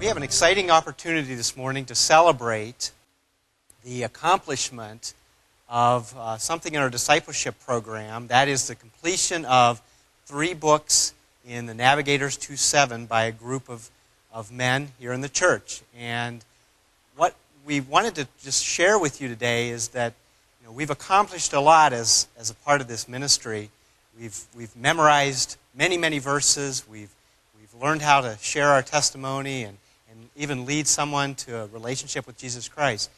We have an exciting opportunity this morning to celebrate the accomplishment of something in our discipleship program. That is the completion of 3 books in the Navigators 2.7 by a group of men here in the church. And what we wanted to just share with you today is that we've accomplished a lot as a part of this ministry. We've memorized many verses. We've learned how to share our testimony and even lead someone to a relationship with Jesus Christ.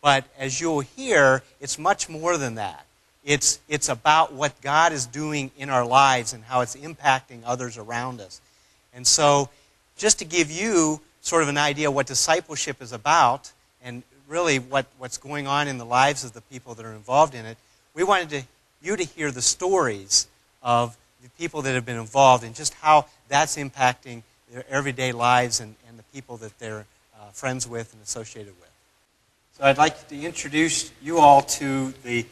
But as you'll hear, it's much more than that. It's about what God is doing in our lives and how it's impacting others around us. And so, just to give you sort of an idea what discipleship is about and really what's going on in the lives of the people that are involved in it, we wanted you to hear the stories of the people that have been involved and just how that's impacting their everyday lives and the people that they're friends with and associated with. So I'd like to introduce you all to the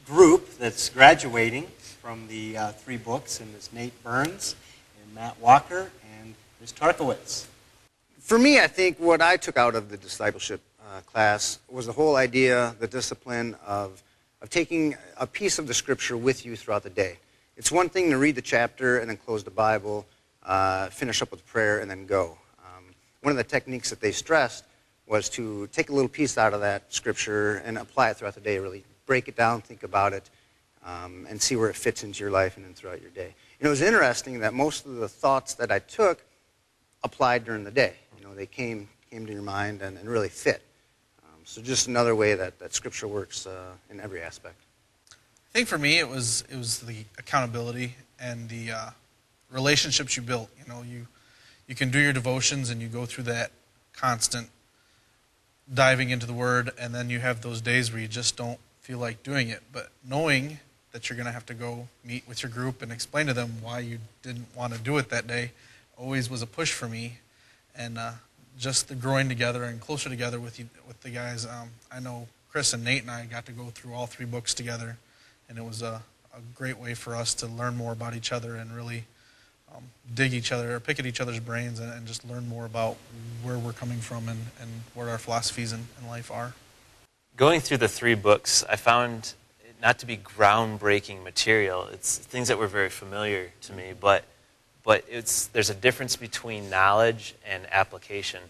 group that's graduating from the 3 books, and Ms. Nate Burns and Matt Walker and Ms. Tarkowitz. For me, I think what I took out of the discipleship class was the whole idea, the discipline of taking a piece of the Scripture with you throughout the day. It's one thing to read the chapter and then close the Bible, finish up with prayer, and then go. One of the techniques that they stressed was to take a little piece out of that Scripture and apply it throughout the day, really break it down, think about it, and see where it fits into your life and then throughout your day. It was interesting that most of the thoughts that I took applied during the day. They came to your mind and really fit. So just another way that Scripture works in every aspect. I think for me it was the accountability and the relationships you built. You can do your devotions and you go through that constant diving into the Word, and then you have those days where you just don't feel like doing it. But knowing that you're going to have to go meet with your group and explain to them why you didn't want to do it that day always was a push for me. And just the growing together and closer together with the guys. I know Chris and Nate and I got to go through all 3 books together, and it was a great way for us to learn more about each other and really dig each other, or pick at each other's brains and just learn more about where we're coming from and what our philosophies in life are. Going through the 3 books, I found it not to be groundbreaking material. It's things that were very familiar to me, but there's a difference between knowledge and application.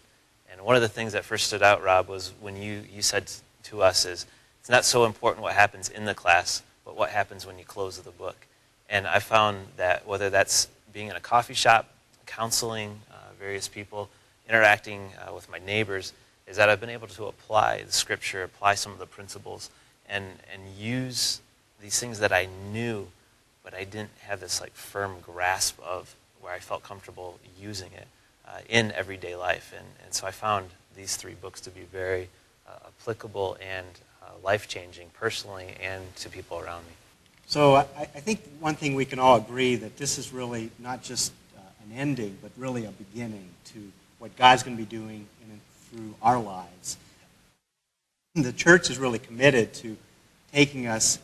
And one of the things that first stood out, Rob, was when you said to us is, it's not so important what happens in the class, but what happens when you close the book. And I found that whether that's being in a coffee shop, counseling various people, interacting with my neighbors, is that I've been able to apply the Scripture, apply some of the principles, and use these things that I knew, but I didn't have this firm grasp of where I felt comfortable using it in everyday life. And so I found these 3 books to be very applicable and life-changing personally and to people around me. So I think one thing we can all agree that this is really not just an ending, but really a beginning to what God's going to be doing in and through our lives. The church is really committed to taking us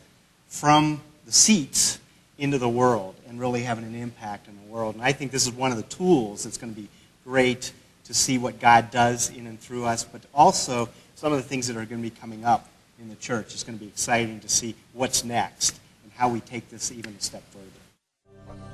from the seats into the world and really having an impact in the world. And I think this is one of the tools that's going to be great to see what God does in and through us, but also some of the things that are going to be coming up in the church. It's going to be exciting to see what's next and how we take this even a step further.